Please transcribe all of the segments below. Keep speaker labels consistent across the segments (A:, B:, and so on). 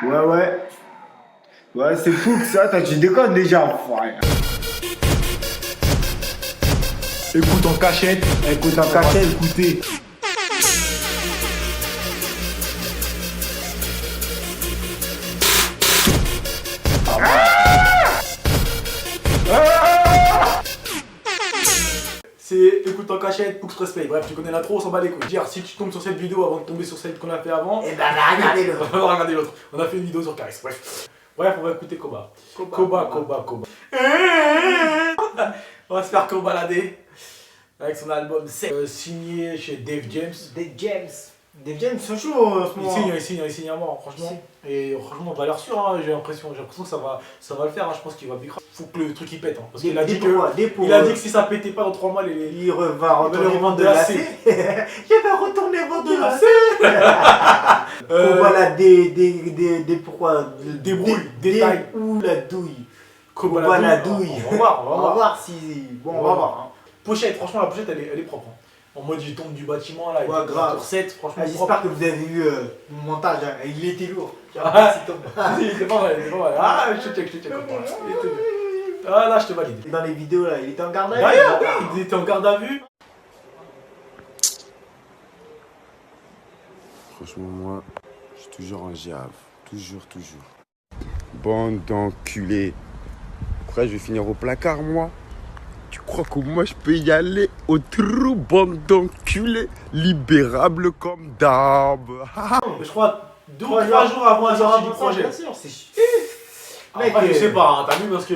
A: Ouais, ouais. Ouais, c'est fou que ça, tu déconnes déjà, frère.
B: Écoute en cachette.
A: Écoute en cachette, écoutez.
B: C'est écoute en cachette, Poux Respect. Bref, tu connais l'intro, on s'en bat les couilles. Dire, si tu tombes sur cette vidéo avant de tomber sur celle qu'on a fait avant,
A: Eh ben, regardez l'autre.
B: on va regarder l'autre. On a fait une vidéo sur Caris. Bref, on va écouter Koba. Koba. On va se faire balader avec son album signé chez Dave James.
A: Dave James, ils sont chauds en ce moment.
B: Il signe à mort, franchement. Et franchement, valeur sûre, hein, j'ai l'impression que ça va le faire. Hein, je pense qu'il va bicraser. Faut que le truc il pète. Hein, parce qu'il a dit que si ça pétait pas dans 3 mois,
A: il va retourner vendre de la C. Il va retourner vendre de la C. Voilà des pourquoi
B: des brouilles, des tailles.
A: Ou la douille.
B: Koba la douille. On va voir
A: si. Bon, on va voir. Hein.
B: Pochette, franchement, la pochette elle est propre. Hein. En mode il tombe du bâtiment là, il
A: ouais, grave.
B: Tour 7, franchement.
A: J'espère que vous avez vu mon montage, hein. Il était lourd.
B: Il était pas mal. Ah, je te check. Ah là, je te valide.
A: Dans les vidéos là, il était en garde à vue.
B: D'ailleurs, oui, il était en garde à vue.
C: Franchement, moi, je suis toujours en gave. Toujours. Bande d'enculés. Pourquoi je vais finir au placard, moi? Tu crois que moi, je peux y aller au trou, bande d'enculés, libérable comme d'hab?
B: Je crois 2 ou 3 jours avant la sortie du projet. Après, je sais pas, hein, t'as vu, parce que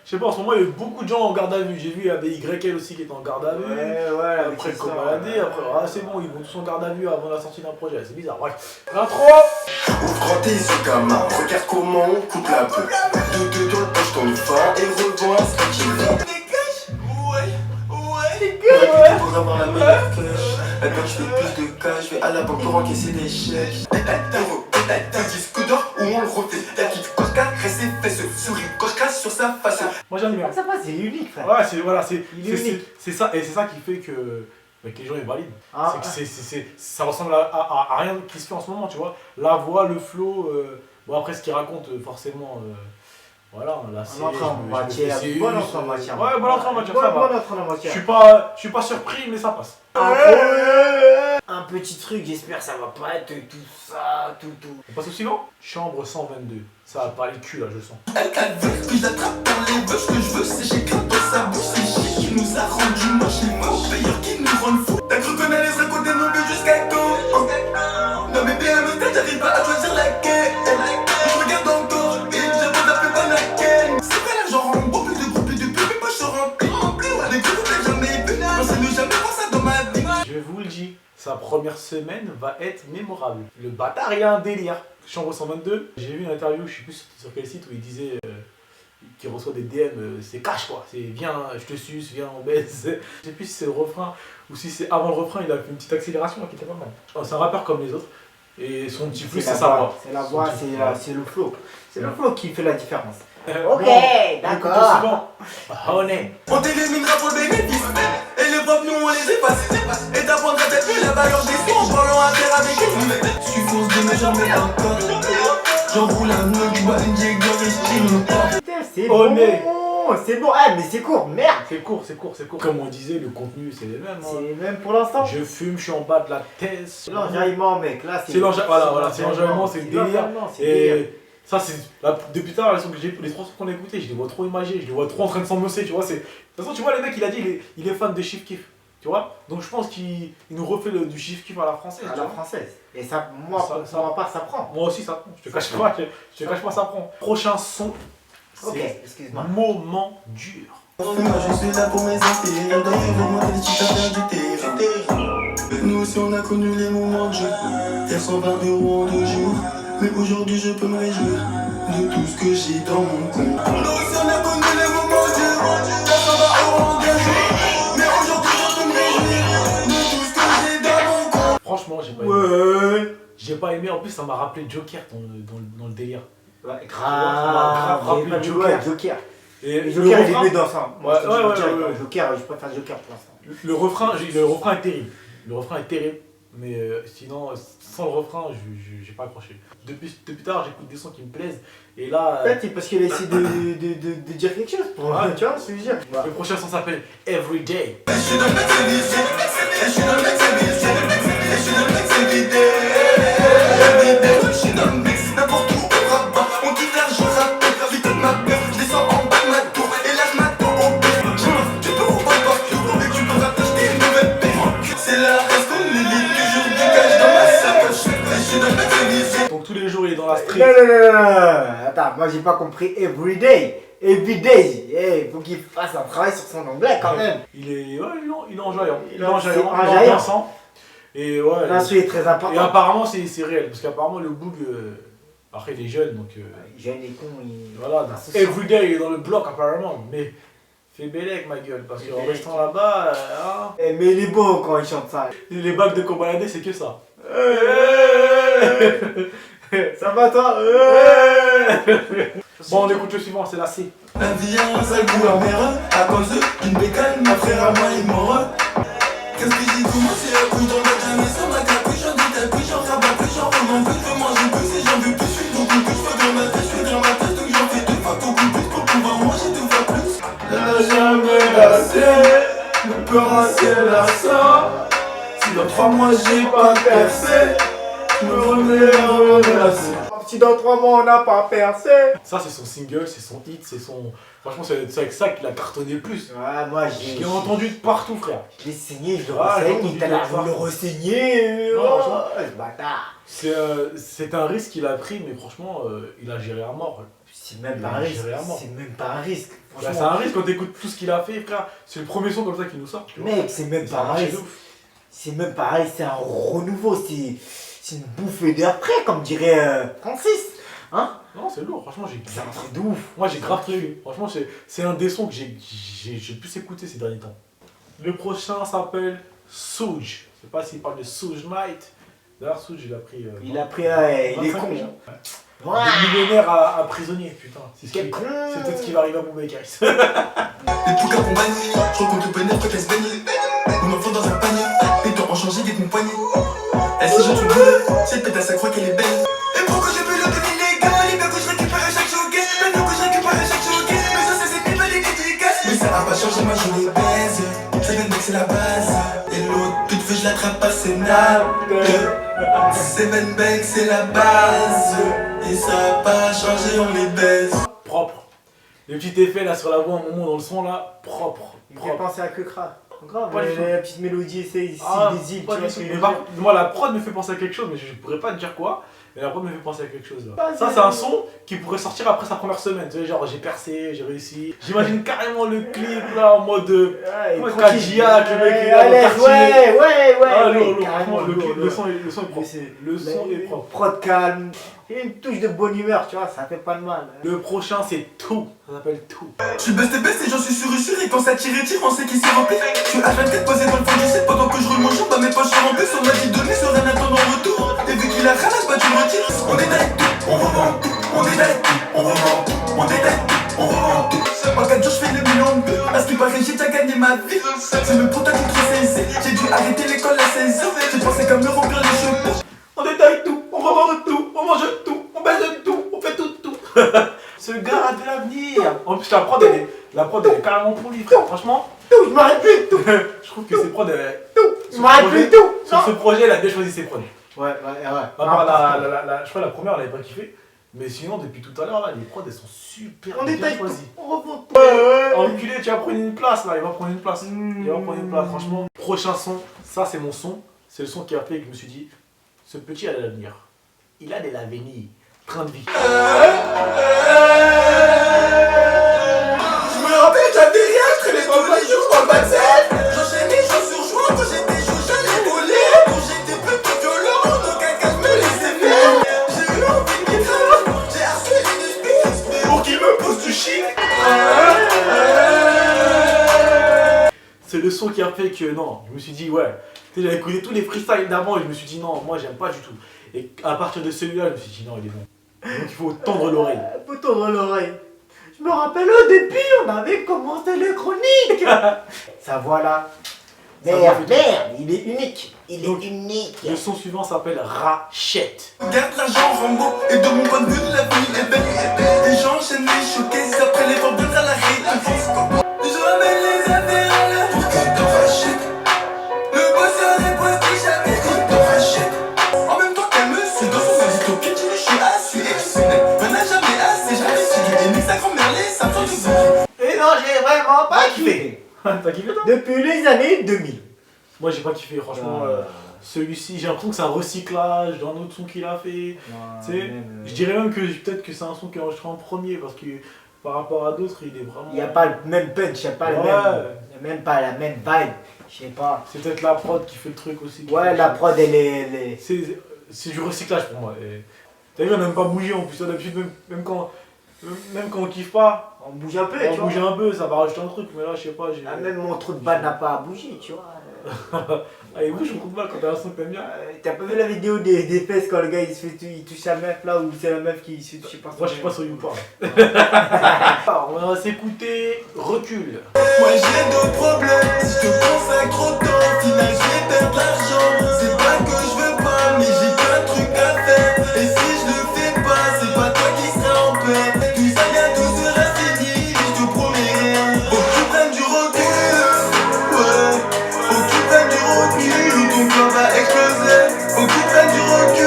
B: je sais pas, en ce moment il y a eu beaucoup de gens en garde à vue. J'ai vu, il y avait YL aussi qui était en garde à vue.
A: Ouais,
B: après le Cobaladé, après, c'est bon, ils vont tous en garde à vue avant la sortie d'un projet. C'est bizarre, bref. L'intro.
D: Ouvre grand tes yeux gamin, regarde comment on coupe la peau. Deux dans le poche, t'en fort et revends à ce qu'il veut. Ouais, pour avoir la meilleure cash. Maintenant je fais plus de cash, je vais à la banque pour encaisser des chèques. T'as un disque d'or où on le refait. T'as qui Cosca, cresse ses fesses, souris, Cosca sur sa face.
B: Moi j'aime bien.
A: Ça passe, c'est unique, frère.
B: Ouais, c'est ça, et c'est ça qui fait que les gens ils valident. Ça ressemble à rien qui se fait en ce moment, tu vois. La voix, le flow, bon après ce qu'il raconte, forcément. Voilà, là c'est.
A: Bonne entrée en matière.
B: Ouais, bonne entrée en matière, ça va. Je suis pas surpris, mais ça passe.
A: Un petit truc, j'espère ça va pas être tout ça, tout.
B: On passe au suivant. Chambre 122. Ça va parler le cul là, je le sens.
D: Elle veut que je l'attrape dans les bœufs. Ce que je veux, c'est j'éclate dans sa bouche. C'est chier qui nous a rendu moche. Les mauvais payeurs qui nous rendent fous. T'as cru qu'on allait se raconter nos vies jusqu'à quand? Non, mais BME, j'arrive pas à choisir laquelle. Je regarde encore et j'ai beau d'appeler Banaken. C'est vrai, là, j'en rends beaucoup de groupes et de pubs. Mais moi, je suis rempli. Les groupes, t'as jamais vu. Moi, c'est ne jamais voir ça dans ma vie.
B: Je vous le dis, sa première semaine va être mémorable. Le bâtard, il a un délire. Chambre 122, j'ai vu une interview, je sais plus sur quel site, où il disait qu'il reçoit des DM, c'est cash quoi, c'est viens, je te suce, viens, on baisse. Je sais plus si c'est le refrain ou si c'est avant le refrain, il a fait une petite accélération qui était pas mal. C'est un rappeur comme les autres, et son petit plus, c'est sa voix.
A: C'est la voix, c'est le flow. C'est le flow qui fait la différence.
B: Ok,
A: d'accord.
B: On est.
D: On t'éliminera pour le bénéfice. Et les profs, nous on les efface. Et t'apprendras peut-être plus la valeur des sons en parlant à terre avec eux. Suffose de ne jamais encore. J'enroule un nœud, tu vois une Jaeger et je pas.
A: C'est bon, c'est bon. Ah, mais c'est court, merde.
B: C'est court. Comme on disait, le contenu c'est les mêmes.
A: C'est les mêmes pour l'instant.
B: Je fume, je suis en bas de la thèse.
A: C'est l'enjaillement, mec. Là,
B: c'est l'enjaillement, c'est le délire. Et ça, c'est. Depuis tard, les 3 sons qu'on a écoutés, je les vois trop imagés, je les vois trop en train de s'embosser, tu vois. De toute façon, tu vois, le mec, il a dit, il est fan de Chief Keef, tu vois. Donc, je pense qu'il nous refait du Chief Keef à la française.
A: À la française. Et ça, moi, pour ma part, ça prend.
B: Moi aussi, ça prend. Je te cache pas, ça prend. Prochain son, c'est
A: excuse-moi.
B: Moment dur.
D: Je suis là pour mes intimes. D'ailleurs, moi, les petites affaires du terrain. Nous aussi, on a connu les moments de jeu. Faire 120 € en 2 jours. Mais aujourd'hui je peux me réjouir de tout ce que j'ai dans mon compte. Nous aussi on a connu les moments durs. 420 € en 2 jours. Mais aujourd'hui je peux me réjouir de tout ce que j'ai dans mon compte.
B: Franchement j'ai pas aimé. J'ai pas aimé, en plus ça m'a rappelé Joker dans le délire.
A: Ouais,
B: grave rappelé
A: Joker.
B: Et
A: Joker il est mieux dans ça.
B: Ouais.
A: Joker, je préfère Joker pour l'instant.
B: Le refrain est terrible. Mais sinon, sans le refrain, j'ai pas accroché. Depuis tard, j'écoute des sons qui me plaisent. Et là,
A: Peut-être c'est parce qu'il a essayé de dire quelque chose. Pour,
B: Ouais.
A: tu vois ce que je veux dire.
B: le prochain son s'appelle Everyday.
D: Je suis dans le mec, c'est visé. Je suis dans le mec, c'est visé. Je suis dans le mec, c'est vidé. Je suis dans le mix, n'importe où au rabat. On quitte l'argent rapide, vite de ma peur. Je descends en bas de ma tour et là je m'attends au pire. Tu peux ouvrir le parcours et tu peux rattacher une nouvelle paire. C'est la reste qu'on limite, toujours du cash dans ma sacoche. Je suis dans le mec, c'est visé.
B: Donc tous les jours, il est dans la street.
A: Non. Attends, moi j'ai pas compris everyday. Everyday. Eh, faut qu'il fasse un travail sur son anglais quand même.
B: Il est enjaillant.
A: Il
B: Il
A: est
B: est enjaillant.
A: enjaillant.
B: Il est dansant. Et ouais.
A: L'instru est très
B: Et
A: important.
B: apparemment, c'est réel. Parce qu'apparemment, le boug, après, il est jeune. Donc
A: Jeune et con, il.
B: voilà.
A: Ah, c'est
B: Everyday, il est dans le bloc, apparemment. Mais fais bélec, ma gueule. Parce
A: Fais
B: qu'en
A: bélec.
B: restant là-bas, hein,
A: Eh, mais il est beau quand il chante ça.
B: les bacs de Kobalade, c'est que ça.
A: Ça va toi?
B: Bon, on écoute le suivant, c'est la C.
D: La vie a un sale goût amer à cause d'une bécane, ma frère à moi il mort. Qu'est-ce que j'ai tout moi c'est un coup dans la jamais sans ma capuche, j'en dis ta couche, j'en rabat plus, j'en revends plus, je veux manger plus et j'en veux plus, je suis beaucoup plus, je veux dans ma tête, je suis dans ma tête, donc j'en fais deux fois beaucoup plus pour pouvoir manger deux fois plus. La jamais lassé, le peur un ciel lassant. Si dans 3 mois j'ai pas percé, je me remets à remercier.
A: Si dans 3 mois on n'a pas percé.
B: Ça, c'est son single, c'est son hit, c'est son. Franchement, c'est avec ça qu'il a cartonné le plus.
A: Ouais, moi
B: Je l'ai entendu de partout, frère.
A: Je l'ai saigné, je le
B: Ah, j'ai
A: renseigne,
B: entendu
A: t'as l'air
B: dire ça.
A: de le renseigner.
B: Non,
A: Oh,
B: franchement.
A: ce bâtard.
B: C'est un risque qu'il a pris, mais franchement, il a géré à mort.
A: C'est même
B: Il
A: pas
B: a
A: un risque.
B: géré à mort.
A: C'est même pas un risque.
B: Bah, c'est
A: Franchement,
B: un risque quand t'écoutes tout ce qu'il a fait, frère. C'est le premier son comme ça qu'il nous sort. tu vois.
A: mec, c'est même
B: Ça a
A: pas un
B: marché de
A: risque.
B: ouf.
A: C'est même pas un risque, c'est un renouveau. C'est une bouffée d'air frais, comme dirait Francis. Hein?
B: Non, c'est lourd, franchement,
A: C'est un truc de ouf.
B: moi j'ai grave kiffé. Franchement, c'est un des sons que j'ai le plus écouté ces derniers temps. Le prochain s'appelle Souge. Je sais pas s'il parle de Souge Night. D'ailleurs, Souge, il a pris.
A: Il a pris, il est
B: 25
A: con.
B: déjà.
A: Ouais.
B: Des millionnaires à prisonnier, putain.
A: Quel con.
B: C'est peut-être ce qui va arriver à Boubé Karis.
D: Les poucas pour manier, je rencontre le pénètre quand elle se baigne. Mon enfant dans un panier, les temps ont changé, guette mon poignet. Elle si je te brûle, cette pétasse elle croit qu'elle est belle. Et pourquoi je peux le donner illégal? Et bien que je récupère chaque showcase, maintenant que je récupère chaque showcase. Mais ça c'est pas des dédicaces. Mais ça a pas changé, ma journée baise. C'est même c'est la base. Et l'autre pute fait je l'attrape pas, c'est nappe. Seven Bank c'est la base. Et ça a pas changé, on les baise.
B: Propre. Le petit effet là sur la voix, un moment dans le son là, propre.
A: Il fait
B: Propre.
A: penser à Kekra. Grave,
B: Pas du tout.
A: la petite mélodie, c'est ici
B: Ah,
A: des îles, tu
B: pas
A: vois
B: du
A: ce que
B: tout.
A: je veux
B: Mais
A: dire.
B: moi, la prod me fait penser à quelque chose, mais je pourrais pas te dire quoi. Mais la prod me fait penser à quelque chose là.
A: Pas
B: Ça,
A: du
B: c'est un
A: tout.
B: son qui pourrait sortir après sa première semaine. Tu sais, genre j'ai percé, j'ai réussi. J'imagine carrément le clip là en mode.
A: Ouais,
B: Ouais,
A: tranquille.
B: Kadiak, le mec, il est dans
A: à
B: le
A: l'aise,
B: quartier.
A: ouais,
B: Ah, lourd, lourd,
A: carrément,
B: franchement,
A: lourd,
B: le son est propre.
A: C'est-
B: Le son est propre.
A: Prod calme, et une touche de bonne humeur, tu vois, ça fait pas de mal.
B: Le prochain, c'est Tout. Ça s'appelle Tout.
D: Je suis best et j'en suis sûr et quand ça tire, on sait qui s'est rempli. Je suis H24 posé dans le fond du site pendant que je roule mon champ, bah mes poches sont remplies, on m'a dit donner sur un attendant retour. Et vu qu'il a ramasse, bah tu le retires. On détaille tout, on revend tout, on détaille tout, on revend tout, on détaille tout, on revend tout. En 4 jours je fais le million de vues, à ce qui paraît j'ai déjà gagné ma vie. C'est le prototype trop saisi, j'ai dû arrêter l'école à 16 ans. J'ai pensé comme me remplir les cheveux.
B: On détaille tout, on revend tout, on mange tout, on baise tout, on fait tout. Ce gars a de l'avenir. En plus, la prod, elle est carrément pour lui, frère. Franchement,
A: Tout, je m'arrête plus de tout,
B: je trouve que ses prods,
A: je m'arrête plus de tout.
B: sur ce projet, elle a bien choisi ses prods.
A: Ouais.
B: À part je crois la première, elle avait pas kiffé. Mais sinon, depuis tout à l'heure, là, les prods, elles sont super
A: On
B: bien
A: détaille tout,
B: choisies.
A: on revend tout.
B: Enculé, tu vas prendre une place là, il va prendre une place. Il va prendre une place, franchement. Prochain son, ça c'est mon son. C'est le son qui a fait que je me suis dit, ce petit a de l'avenir. Il a de l'avenir. Train de vie.
D: Je me rappelle, j'avais rien, je traînais tous les jours dans le backstage. J'enchaînais jours sur jours, quand j'étais chaud, j'allais voler. Quand j'étais plus violent, aucun cas me laissait faire. J'ai eu envie de m'écraser, j'ai harcelé des spies pour qu'ils me poussent du shit.
B: C'est le son qui a fait que non, je me suis dit ouais. Tu sais, j'avais écouté tous les freestyles d'avant et je me suis dit non, moi j'aime pas du tout. Et à partir de celui-là, je me suis dit non, il est bon. Donc il faut tendre l'oreille.
A: Faut tendre l'oreille. Je me rappelle au début, on avait commencé les chroniques. Ça voilà. Merde, il est unique. Il est
B: Donc,
A: unique.
B: Le son suivant s'appelle Rachette.
D: Garde l'argent Rambo et de mon point de vue la vie est belle. Les gens enchaînent les showcases après les ventes à la récompense. Je ramène les affaires à l'heure pour que t'en rachètes. Le bosseur est pointé jamais quand t'en rachètes. En même temps qu'elle me suit dans son dystopie, je suis assis exceptionnel. On n'a jamais assez, jamais su du nique sa grand-mère les sapins du bout.
B: Et non, j'ai vraiment pas kiffé. T'as kiffé toi?
A: Depuis les années 2000.
B: Moi j'ai pas kiffé, franchement.
A: Ah.
B: Celui-ci, j'ai l'impression que c'est un recyclage d'un autre son qu'il a fait. Tu sais, je dirais même que peut-être que c'est un son qui est enregistré en premier parce que par rapport à d'autres, il est vraiment.
A: Il n'y a pas le même punch, il n'y a pas le
B: Ouais.
A: même pas la même vibe. Je sais pas.
B: C'est peut-être la prod qui fait le truc aussi.
A: Ouais, la prod elle est.
B: C'est du recyclage pour moi. Et t'as vu, on n'aime pas bouger en plus. D'habitude, même quand on kiffe pas,
A: On bouge un peu,
B: on
A: tu
B: bouge
A: vois.
B: un peu, ça va rajouter un truc. Mais là, je sais pas.
A: Ah, même mon trou de balle n'a pas à bouger, tu vois.
B: Ah, il bouge mon coup de balle quand t'as un son que t'aimes bien.
A: T'as pas vu la vidéo des fesses quand le gars il se fait il touche sa meuf là ou c'est la meuf qui se fait toucher par
B: Moi, je suis pas sur YouPorn. On va s'écouter Recul.
D: Moi j'ai d'autres problèmes, si je te consacre autant, au final je vais perdre l'argent. C'est pas que je veux pas, mais j'ai qu'un truc à faire. Et si je le fais pas, c'est pas toi qui seras en paix. Tout ça bientôt sera fini, mais je te promets rien. Faut que tu prennes du recul, ouais. Faut que tu prennes du recul ou ton corps va exploser. Faut que tu prennes du recul,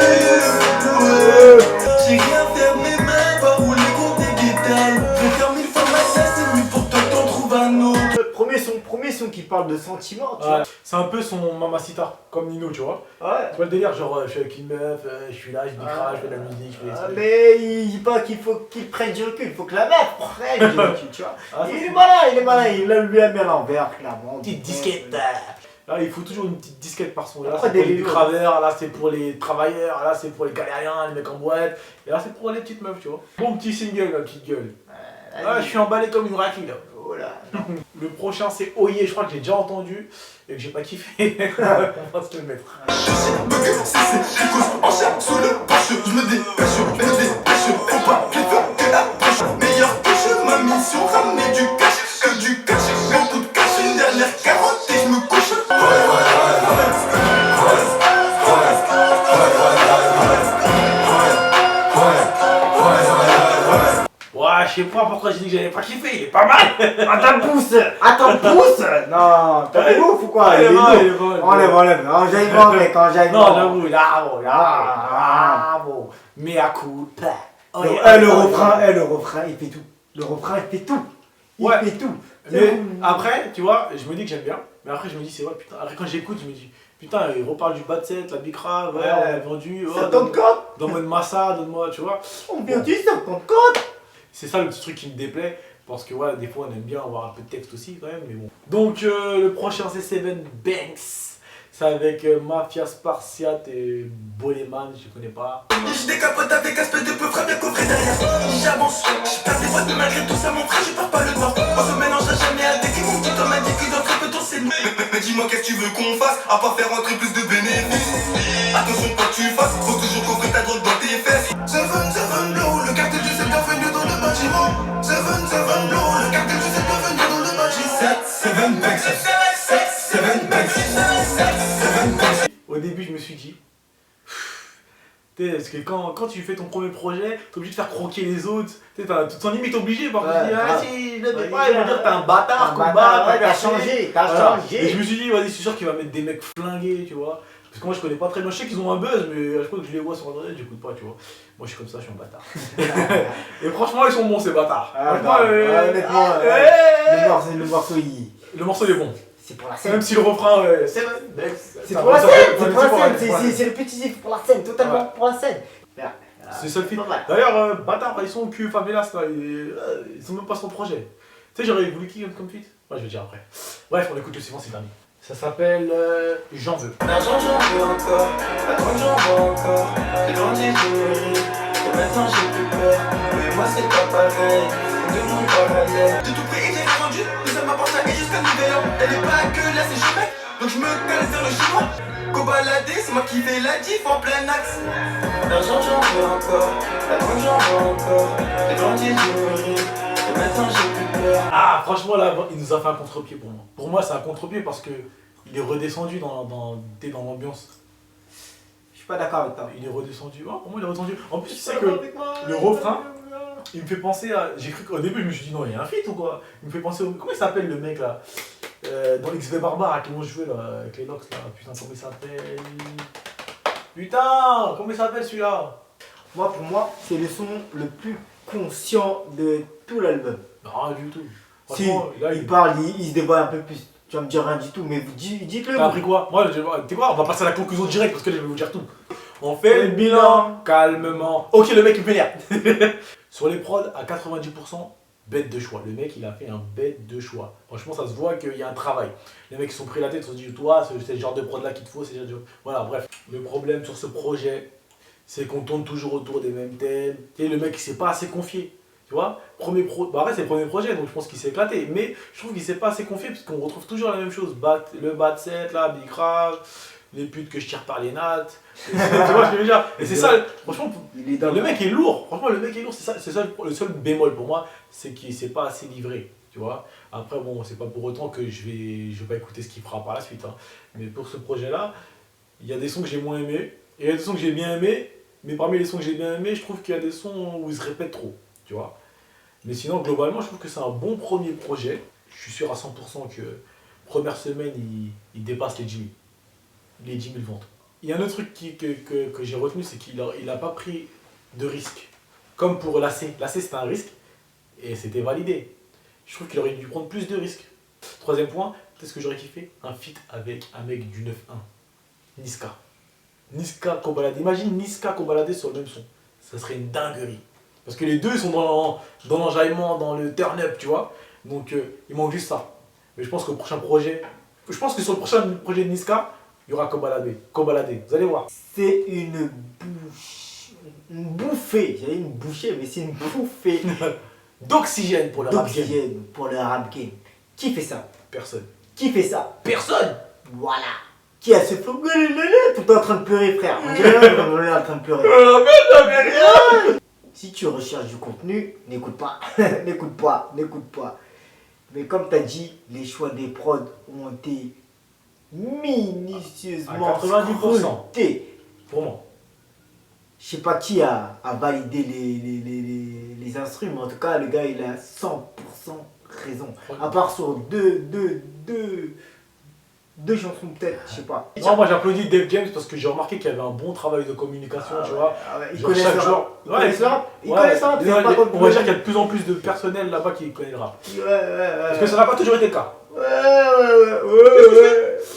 D: ouais. J'ai rien fait de mes mains, pas rouler contre des détails. Je vais faire 1000 fois ma chasse, c'est mieux pour toi que t'en trouves un autre.
A: Premier son qui parle de sentiments, tu
B: Ouais, c'est un peu son Mamacita, comme Nino, tu vois.
A: vois. Ouais.
B: Tu vois le délire, genre je suis avec une meuf, je suis là, je bicrage, je fais de la musique, je fais des
A: Ah,
B: trucs.
A: mais il dit pas qu'il faut qu'il prenne du recul, il faut que la meuf prenne du recul, tu vois.
B: Ah, ça,
A: il
B: c'est-
A: est malin, il lui a mis à l'envers, clairement.
B: Petite disquette. Là, il faut toujours une petite disquette par son. Là,
A: Après,
B: c'est pour
A: des
B: les
A: vélos.
B: bicraveurs, là, c'est pour les travailleurs, là, c'est pour les galériens, les mecs en boîte. Et là, c'est pour les petites meufs, tu vois. Bon petit single, la petite gueule. Ah, je suis emballé comme une raclée, là.
A: Oh là.
B: Le prochain, c'est Oye, je crois que j'ai déjà entendu et que j'ai pas kiffé. On va se le mettre.
D: Bugger, c'est cause en chair sous le porche. Je me dépêche, faut pas que que approche. Meilleur que je, ma mission, ramener du cash, que du cash, beaucoup de cash, une dernière carotte et je me couche.
B: Ouais, je sais pas pourquoi j'ai dit que j'avais pas kiffé, il est pas mal.
A: Attends, pousse. Non, t'as des ouf ou quoi?
B: Il est bon, il est bon.
A: Enlève. Non, j'aille voir, mec, quand j'aille
B: Non,
A: voir.
B: j'avoue, là, bon. Mais à coup,
A: Le refrain, il fait tout. Le refrain, il fait tout. Il
B: Ouais.
A: fait tout.
B: Mais après, tu vois, je me dis que j'aime bien. Mais après, je me dis, c'est vrai, putain. Après, quand j'écoute, je me dis, putain, il reparle du bas de set, la bicra, ouais, on a vendu.
A: Ça tombe compte.
B: Donne-moi une massa, donne-moi, tu vois.
A: On vient du 50 compte.
B: C'est ça le petit truc qui me déplaît. Parce que, ouais, des fois, on aime bien avoir un peu de texte aussi, quand même. Mais bon. Donc, le prochain, c'est Seven Banks. C'est avec Mafia Spartiate et Boleman, je connais pas.
D: Je décapote avec aspect de peu, frère bien coffré derrière. J'avance, je perds des fois de malgré tout ça, mon frère, je perds pas le nord. On se mélangera jamais à des qui m'ont dit, comme m'a dit que dans très peu de temps c'est nous. Mais dis-moi, qu'est-ce que tu veux qu'on fasse, à part faire entrer plus de bénéfices. Attention, quoi que tu fasses, faut toujours coffrer ta drogue dans tes fesses. Seven Blow, le cartel du 7 bienvenue dans le bâtiment. Seven Blow, le cartel du 7 bienvenue dans le bâtiment. Seven Banks, Seven Banks, Seven Banks.
B: Au début, je me suis dit. Parce que quand tu fais ton premier projet, t'es obligé de faire croquer les autres. Tu t'en limite obligé. Par contre, tu dis, ah
A: grave.
B: si, je le fais
A: Ouais,
B: pas, ils vont dire que t'es un bâtard,
A: Un
B: combat,
A: bâtard, ouais,
B: t'as
A: t'as changé.
B: Voilà. Et je me suis dit, vas-y, c'est sûr qu'il va mettre des mecs flingués, tu vois. Parce que moi, je connais pas très bien. Je sais qu'ils ont un buzz, mais à chaque fois que je les vois sur internet, j'écoute pas, tu vois. Moi, je suis comme ça, je suis un bâtard. Et franchement, ils sont bons, ces bâtards. Franchement,
A: Honnêtement,
B: ouais.
A: le morceau, il...
B: Le morceau il est bon.
A: c'est pour la scène.
B: Même si le refrain, c'est
A: pour la scène, c'est le petit c'est pour la scène, totalement pour la scène.
B: C'est ça le film.
A: Pas mal.
B: D'ailleurs, bâtard, ils sont au cul, favelas, là, ils sont même pas sur le projet. Tu sais, j'aurais voulu qui comme feat? Ouais, je vais dire après. Bref, on écoute le suivant, c'est dernier. Ça s'appelle J'en veux.
D: L'argent j'en veux encore, la drogue j'en veux encore. J'ai grandi, j'ai mûri, et maintenant j'ai plus peur. Mais moi c'est pas pareil, de mon parallèle. J'ai tout pris et j'ai rendu, mais ça m'apporte à jusqu'à nouvel an. Elle est pas que là, c'est jamais, donc je me cale vers le chinois. Go balader, c'est moi qui fais la diff en plein axe. L'argent j'en veux encore, la drogue j'en veux encore. J'ai grandi, j'ai mûri, et maintenant j'ai plus peur.
B: Ah, franchement, là, il nous a fait un contre-pied pour moi. Pour moi, c'est un contre-pied parce que il est redescendu t'es dans l'ambiance.
A: Je suis pas d'accord avec toi.
B: Il est redescendu. Oh, pour moi, il est redescendu. En plus, tu sais que le refrain, il me fait penser à. J'ai cru qu'au début, je me suis dit non, il y a un feat ou quoi? Il me fait penser au. Comment il s'appelle le mec là dans XV Barbare à qui on jouait là, avec les Nox là. Putain, comment il s'appelle? Putain, comment il s'appelle celui-là?
A: Moi, pour moi, c'est le son le plus conscient de tout l'album.
B: Non, du tout.
A: Si,
B: Franchement, là,
A: il parle, il se dévoile un peu plus. Tu vas me dire rien du tout, mais dites-le.
B: T'as appris quoi? Moi, tu sais quoi? On va passer à la conclusion directe parce que là, je vais vous dire tout. On fait le bilan calmement. Ok, le mec il vénère. Sur les prods, à 90%, bête de choix. Le mec il a fait un bête de choix. Franchement, ça se voit qu'il y a un travail. Les mecs ils sont pris la tête, ils se sont dit, toi, c'est le genre de prod là qu'il te faut. Voilà, bref. Le problème sur ce projet, c'est qu'on tourne toujours autour des mêmes thèmes. Et le mec il s'est pas assez confié. Tu vois, bah après c'est le premier projet donc je pense qu'il s'est éclaté, mais je trouve qu'il s'est pas assez confié parce qu'on retrouve toujours la même chose, le bat set là, Big Rave, les putes que je tire par les nattes, tu vois ce que je veux dire. Et c'est ça, franchement, le mec est lourd, franchement le mec est lourd, c'est ça le seul bémol pour moi, c'est qu'il s'est pas assez livré, tu vois. Après bon, c'est pas pour autant que je vais pas écouter ce qu'il fera par la suite, hein. Mais pour ce projet là, il y a des sons que j'ai moins aimés, et il y a des sons que j'ai bien aimés, mais parmi les sons que j'ai bien aimés, je trouve qu'il y a des sons où ils se répètent trop. Tu vois. Mais sinon, globalement, je trouve que c'est un bon premier projet. Je suis sûr à 100% que première semaine, il dépasse les 10 000. Les 10 000 ventes. Il y a un autre truc que j'ai retenu, c'est qu'il a pas pris de risque. Comme pour l'AC. L'AC, c'était un risque et c'était validé. Je trouve qu'il aurait dû prendre plus de risques. Troisième point, qu'est-ce que j'aurais kiffé? Un feat avec un mec du 9-1. Niska. Niska Kobalade. Imagine Niska Kobalade sur le même son. Ça serait une dinguerie. Parce que les deux ils sont dans l'enjaillement, dans le turn-up, tu vois. Donc il manque juste ça. Mais je pense que sur le prochain projet de Niska, il y aura Kobalade. Vous allez voir.
A: C'est une bouffée, j'allais une bouchée, mais c'est une bouffée
B: D'oxygène pour le rap game.
A: d'oxygène pour le rap game. Qui fait ça?
B: Personne.
A: Qui fait ça?
B: Personne.
A: Voilà. Qui a ce flow? Tout le temps en train de pleurer, frère. On dirait qu'on est en train de pleurer. Si tu recherches du contenu, n'écoute pas. n'écoute pas. Mais comme tu as dit, les choix des prods ont été minutieusement
B: À 90%.
A: scrutés.
B: Pour moi.
A: Je sais pas qui a validé les instruments, mais en tout cas, le gars, il a 100% raison. À part sur deux chansons peut-être, je sais pas.
B: Non, moi j'applaudis Dave James parce que j'ai remarqué qu'il y avait un bon travail de communication, tu vois.
A: Il
B: Genre
A: connaît
B: chaque
A: ça.
B: jour.
A: Il connaît ça. Il
B: Ouais,
A: connaît ça.
B: on va dire qu'il y a de plus en plus de personnel là-bas qui connaît le rap. Parce que ça n'a pas toujours été le cas.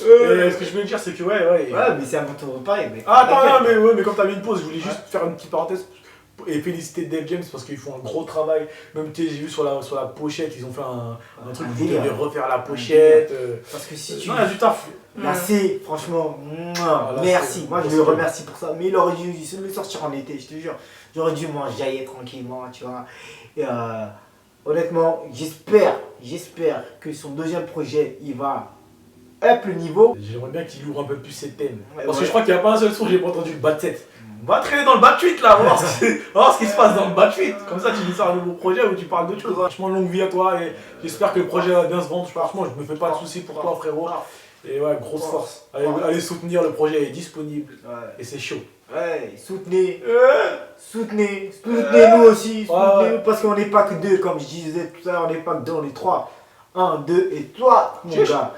B: Et ce que je voulais dire, c'est que ouais.
A: Ouais, mais c'est un bon tour de pareil.
B: Ah, attends, mais comme t'as mis une pause, je voulais juste faire une petite parenthèse et féliciter Dave James parce qu'ils font un gros travail. Même j'ai vu sur la pochette, ils ont fait un truc où ils devaient refaire la pochette.
A: Parce que si tu.
B: Non, il y a du taf.
A: Là, c'est franchement.
B: là,
A: merci.
B: c'est-
A: Moi, je le remercie pour ça. Mais il aurait dû le sortir en été, je te jure. J'aurais dû m'enjailler tranquillement, tu vois. Et, honnêtement, j'espère que son deuxième projet, il va up le niveau.
B: J'aimerais bien qu'il ouvre un peu plus ses thèmes.
A: Ouais,
B: Parce que
A: ouais.
B: je crois qu'il n'y a pas un seul son où j'ai pas entendu le bat 7. On va traîner dans le bat 8 là, on va voir ce qui se passe dans le bat 8. Comme ça, tu nous sors un nouveau projet où tu parles d'autre chose. Franchement, longue vie à toi et j'espère que le projet va bien se vendre. Franchement, je me fais pas de soucis pour toi, frérot. Et ouais, grosse force. Allez soutenir, le projet est disponible
A: Ouais.
B: et c'est chaud.
A: Ouais, soutenez-nous aussi, soutenez-nous parce qu'on n'est pas que deux, comme je disais tout à l'heure, on n'est pas que deux, on est trois. 1, 2 et toi, mon
B: Chiche.
A: gars.